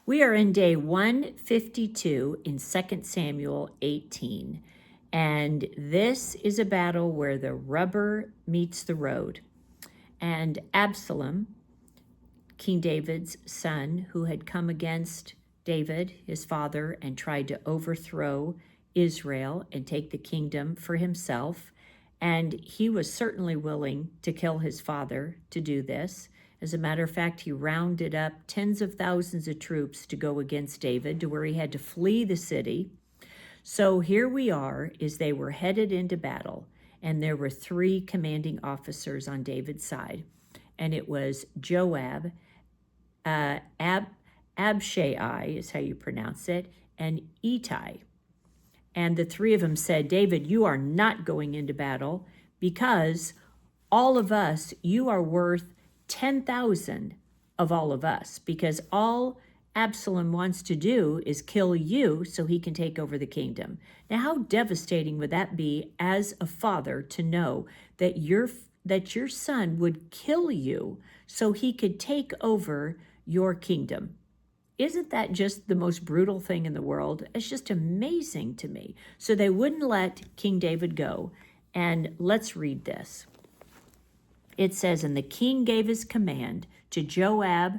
We are in day 152 in 2 Samuel 18, and this is a battle where the rubber meets the road. And Absalom, King David's son, who had come against David, his father, and tried to overthrow Israel and take the kingdom for himself, and he was certainly willing to kill his father to do this. As a matter of fact, he rounded up tens of thousands of troops to go against David, to where he had to flee the city. So here we are, as they were headed into battle, and there were three commanding officers on David's side, and it was Joab, Abishai is how you pronounce it, and Ittai. And the three of them said, David, you are not going into battle, because all of us, you are worth 10,000 of all of us, because all Absalom wants to do is kill you so he can take over the kingdom. Now, how devastating would that be as a father to know that your son would kill you so he could take over your kingdom? Isn't that just the most brutal thing in the world? It's just amazing to me. So they wouldn't let King David go. And let's read this. It says, and the king gave his command to Joab,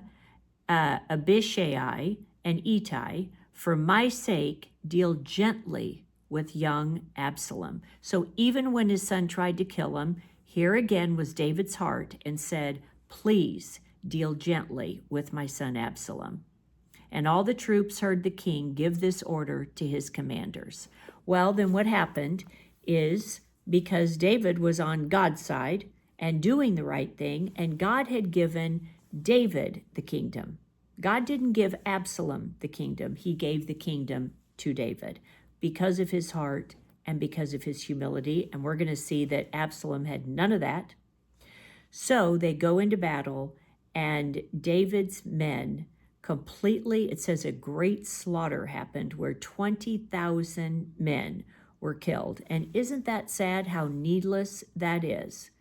Abishai, and Ittai, for my sake, deal gently with young Absalom. So even when his son tried to kill him, here again was David's heart, and said, please deal gently with my son Absalom. And all the troops heard the king give this order to his commanders. Well, then what happened is, because David was on God's side and doing the right thing, and God had given David the kingdom. God didn't give Absalom the kingdom. He gave the kingdom to David because of his heart and because of his humility. And we're going to see that Absalom had none of that. So they go into battle, and David's men completely, it says a great slaughter happened where 20,000 men were killed. And isn't that sad how needless that is?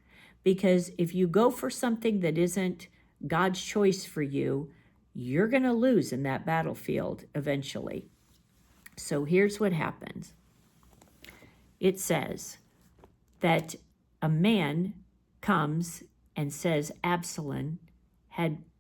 Because if you go for something that isn't God's choice for you, you're going to lose in that battlefield eventually. So here's what happens. It says that a man comes and says Absalom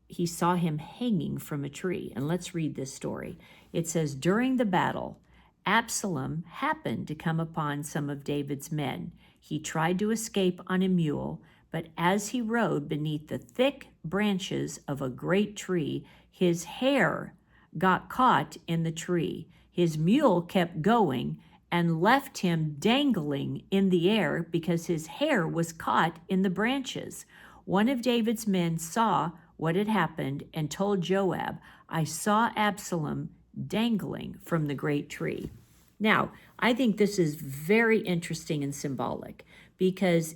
he saw him hanging from a tree. And let's read this story. It says, during the battle, Absalom happened to come upon some of David's men. He tried to escape on a mule, but as he rode beneath the thick branches of a great tree, his hair got caught in the tree. His mule kept going and left him dangling in the air because his hair was caught in the branches. One of David's men saw what had happened and told Joab, I saw Absalom dangling from the great tree. Now, I think this is very interesting and symbolic, because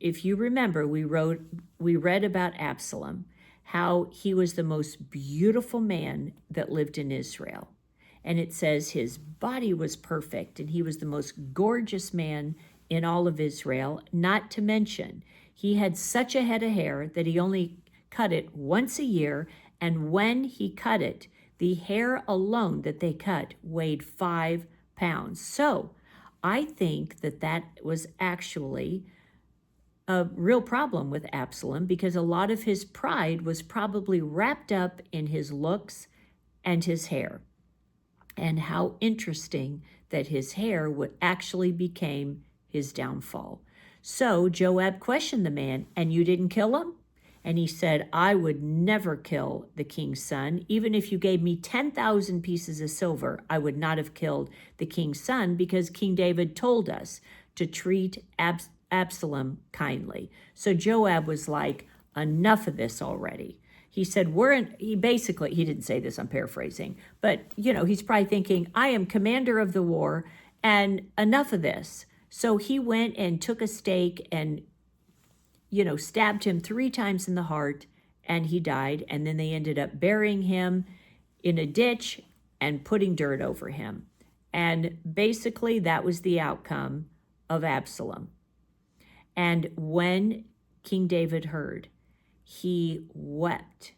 if you remember, we read about Absalom, how he was the most beautiful man that lived in Israel. And it says his body was perfect, and he was the most gorgeous man in all of Israel, not to mention he had such a head of hair that he only cut it once a year, and when he cut it, the hair alone that they cut weighed 5 pounds. So I think that was actually a real problem with Absalom, because a lot of his pride was probably wrapped up in his looks and his hair. And how interesting that his hair actually became his downfall. So Joab questioned the man, and you didn't kill him? And he said, I would never kill the king's son. Even if you gave me 10,000 pieces of silver, I would not have killed the king's son, because King David told us to treat Absalom kindly. So Joab was like, enough of this already. He said, he didn't say this, I'm paraphrasing, but he's probably thinking, I am commander of the war, and enough of this. So he went and took a stake and stabbed him 3 times in the heart, and he died. And then they ended up burying him in a ditch and putting dirt over him. And basically that was the outcome of Absalom. And when King David heard, he wept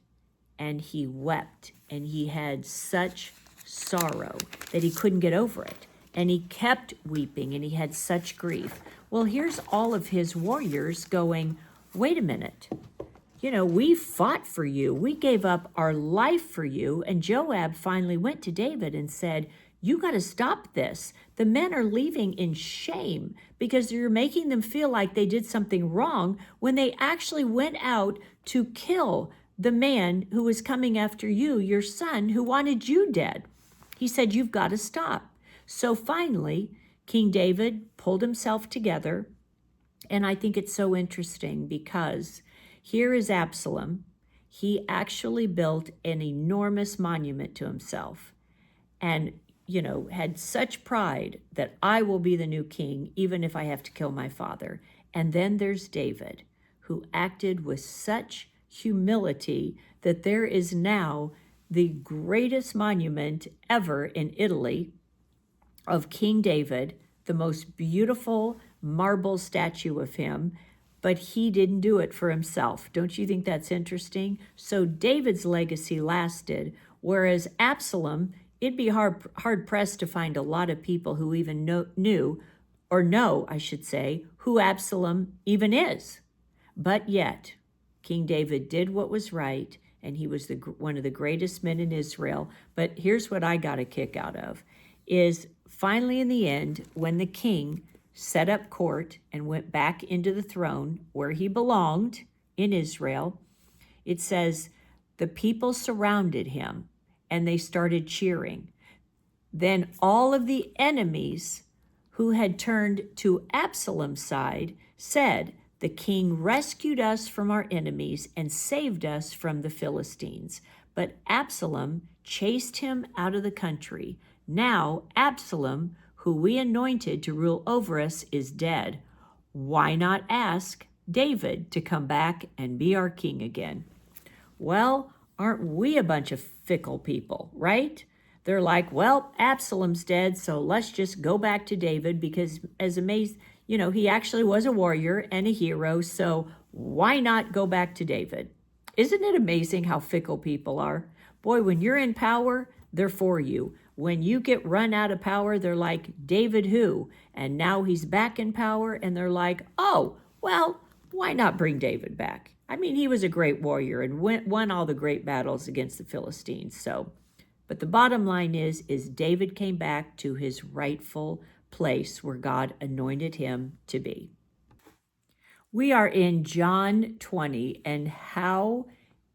and he wept, and he had such sorrow that he couldn't get over it. And he kept weeping, and he had such grief. Well, here's all of his warriors going, wait a minute. You know, we fought for you. We gave up our life for you. And Joab finally went to David and said, you got to stop this. The men are leaving in shame because you're making them feel like they did something wrong when they actually went out to kill the man who was coming after you, your son, who wanted you dead. He said, you've got to stop. So finally, King David pulled himself together. And I think it's so interesting because here is Absalom. He actually built an enormous monument to himself and, you know, had such pride that I will be the new king, even if I have to kill my father. And then there's David, who acted with such humility that there is now the greatest monument ever in Italy of King David, the most beautiful marble statue of him, but he didn't do it for himself. Don't you think that's interesting? So David's legacy lasted, whereas Absalom, it'd be hard-pressed to find a lot of people who even know, I should say, who Absalom even is. But yet, King David did what was right, and he was one of the greatest men in Israel. But here's what I got a kick out of, is finally in the end, when the king set up court and went back into the throne where he belonged in Israel, it says the people surrounded him and they started cheering. Then all of the enemies who had turned to Absalom's side said, the king rescued us from our enemies and saved us from the Philistines. But Absalom chased him out of the country. Now Absalom, who we anointed to rule over us, is dead. Why not ask David to come back and be our king again? Well, aren't we a bunch of fickle people, right? They're like, well, Absalom's dead, so let's just go back to David because as amazing, you know, he actually was a warrior and a hero, so why not go back to David? Isn't it amazing how fickle people are? Boy, when you're in power, they're for you. When you get run out of power, they're like, David who? And now he's back in power, and they're like, oh, well, why not bring David back? I mean, he was a great warrior and won all the great battles against the Philistines. So, but the bottom line is David came back to his rightful place where God anointed him to be. We are in John 20, and how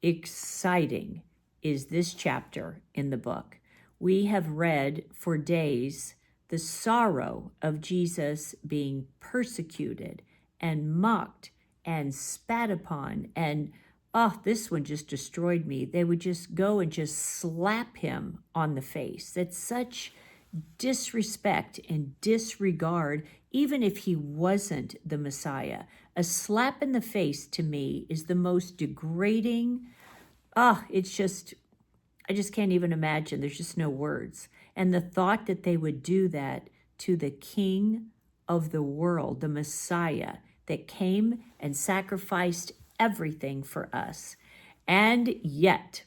exciting is this chapter in the book. We have read for days the sorrow of Jesus being persecuted and mocked and spat upon. And this one just destroyed me. They would just go and just slap him on the face. That's such disrespect and disregard, even if he wasn't the Messiah. A slap in the face to me is the most degrading. It's just, I just can't even imagine. There's just no words. And the thought that they would do that to the King of the world, the Messiah that came and sacrificed everything for us. And yet,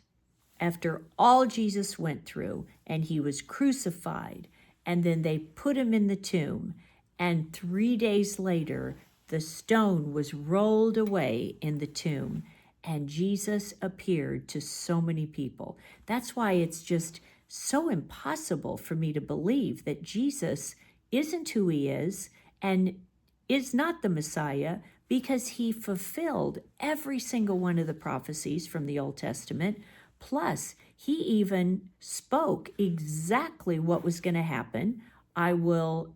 after all Jesus went through, and he was crucified, and then they put him in the tomb, and 3 days later, the stone was rolled away in the tomb, and Jesus appeared to so many people. That's why it's just so impossible for me to believe that Jesus isn't who he is and is not the Messiah, because he fulfilled every single one of the prophecies from the Old Testament. Plus, he even spoke exactly what was going to happen. I will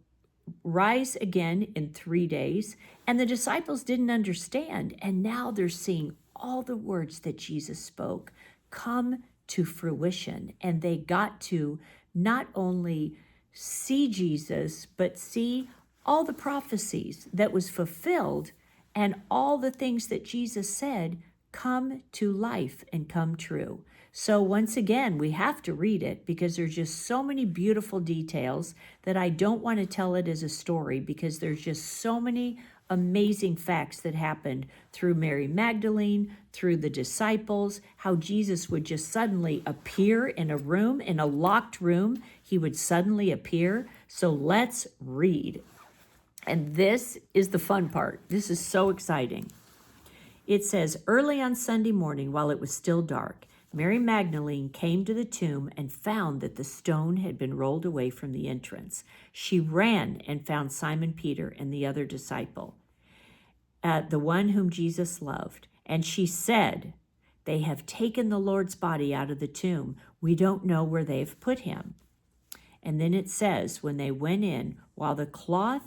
rise again in 3 days. And the disciples didn't understand. And now they're seeing all the words that Jesus spoke come to fruition. And they got to not only see Jesus, but see all the prophecies that was fulfilled and all the things that Jesus said come to life and come true. So once again, we have to read it because there's just so many beautiful details that I don't want to tell it as a story because there's just so many amazing facts that happened through Mary Magdalene, through the disciples, how Jesus would just suddenly appear in a room, in a locked room. He would suddenly appear. So let's read. And this is the fun part. This is so exciting. It says, early on Sunday morning, while it was still dark, Mary Magdalene came to the tomb and found that the stone had been rolled away from the entrance. She ran and found Simon Peter and the other disciple, the one whom Jesus loved. And she said, they have taken the Lord's body out of the tomb. We don't know where they've put him. And then it says, when they went in, while the cloth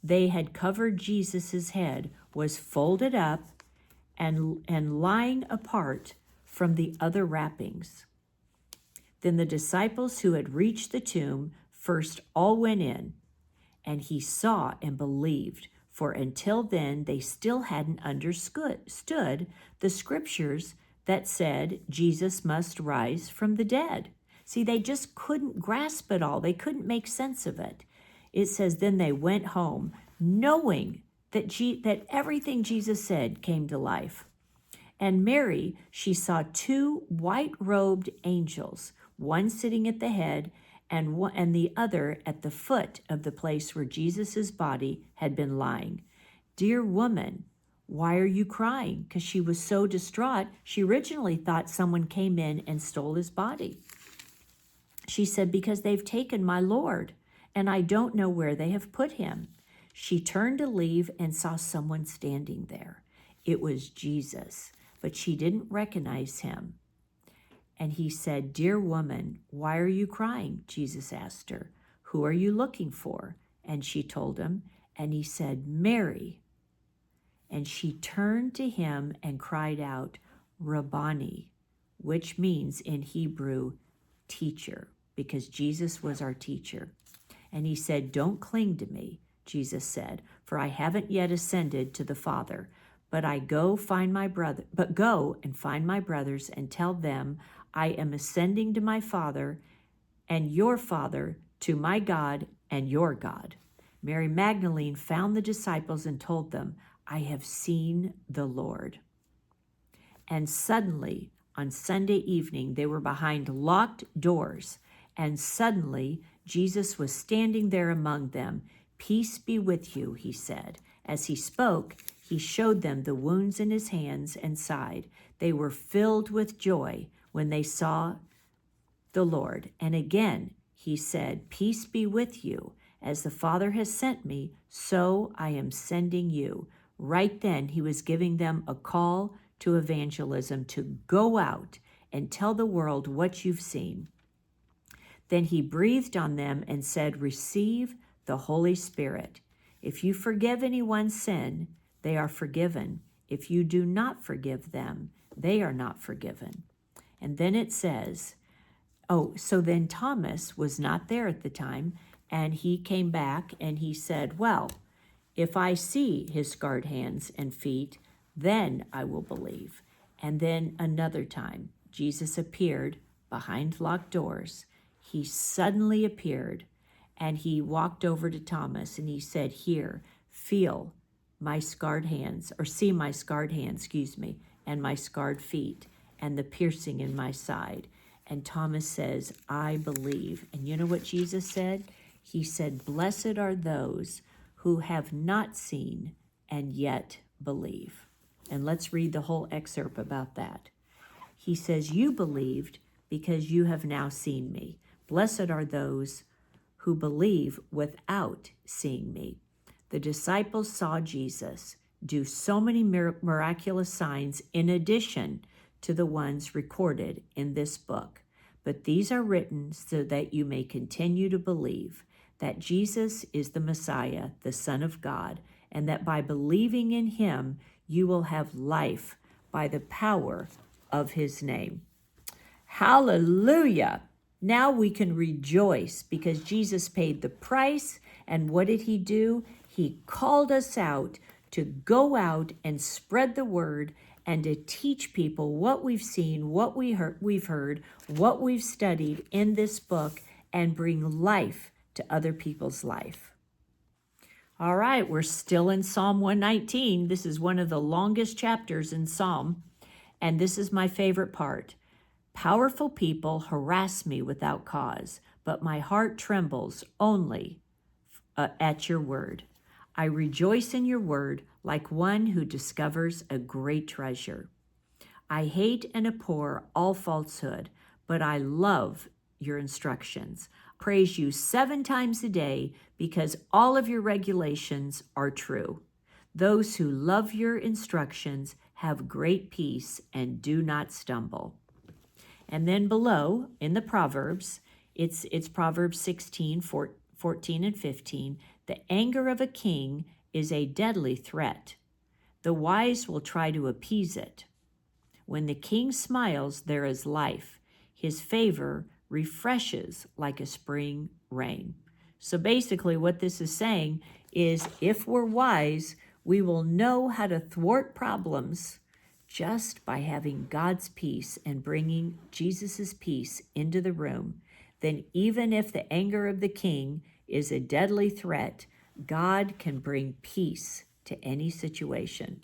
they had covered Jesus's head was folded up and lying apart from the other wrappings. Then the disciples who had reached the tomb first all went in, and he saw and believed, for until then they still hadn't understood the scriptures that said Jesus must rise from the dead. See, they just couldn't grasp it all. They couldn't make sense of it. It says, then they went home, knowing that everything Jesus said came to life. And Mary, she saw two white-robed angels, one sitting at the head and the other at the foot of the place where Jesus' body had been lying. Dear woman, why are you crying? Because she was so distraught. She originally thought someone came in and stole his body. She said, because they've taken my Lord, and I don't know where they have put him. She turned to leave and saw someone standing there. It was Jesus, but she didn't recognize him. And he said, dear woman, why are you crying? Jesus asked her. Who are you looking for? And she told him, and he said, Mary. And she turned to him and cried out, Rabboni, which means in Hebrew, teacher, because Jesus was our teacher. And he said, don't cling to me, Jesus said, for I haven't yet ascended to the Father, but go and find my brothers and tell them I am ascending to my Father and your Father, to my God and your God. Mary Magdalene found the disciples and told them, I have seen the Lord. And suddenly, on Sunday evening, they were behind locked doors, and suddenly Jesus was standing there among them. Peace be with you, he said. As he spoke, he showed them the wounds in his hands and side. They were filled with joy when they saw the Lord. And again, he said, peace be with you. As the Father has sent me, so I am sending you. Right then, he was giving them a call to evangelism, to go out and tell the world what you've seen. Then he breathed on them and said, receive the Holy Spirit. If you forgive anyone's sin, they are forgiven. If you do not forgive them, they are not forgiven. And then it says, so then Thomas was not there at the time, and he came back and he said, well, if I see his scarred hands and feet, then I will believe. And then another time, Jesus appeared behind locked doors. He suddenly appeared, and he walked over to Thomas, and he said, here, feel my scarred hands, or see my scarred hands, and my scarred feet, and the piercing in my side. And Thomas says, I believe. And you know what Jesus said? He said, blessed are those who have not seen and yet believe. And let's read the whole excerpt about that. He says, you believed because you have now seen me. Blessed are those who believe without seeing me. The disciples saw Jesus do so many miraculous signs in addition to the ones recorded in this book. But these are written so that you may continue to believe that Jesus is the Messiah, the Son of God, and that by believing in him, you will have life by the power of his name. Hallelujah! Now we can rejoice because Jesus paid the price. And what did he do? He called us out to go out and spread the word and to teach people what we've seen, what we've heard, what we've studied in this book, and bring life to other people's life. All right, we're still in Psalm 119. This is one of the longest chapters in Psalm, and this is my favorite part. Powerful people harass me without cause, but my heart trembles only at your word. I rejoice in your word like one who discovers a great treasure. I hate and abhor all falsehood, but I love your instructions. Praise you 7 times a day because all of your regulations are true. Those who love your instructions have great peace and do not stumble. And then below in the Proverbs, it's Proverbs 16, 14 and 15. The anger of a king is a deadly threat. The wise will try to appease it. When the king smiles, there is life. His favor refreshes like a spring rain. So basically, what this is saying is if we're wise, we will know how to thwart problems just by having God's peace and bringing Jesus's peace into the room. Then, even if the anger of the king is a deadly threat, God can bring peace to any situation.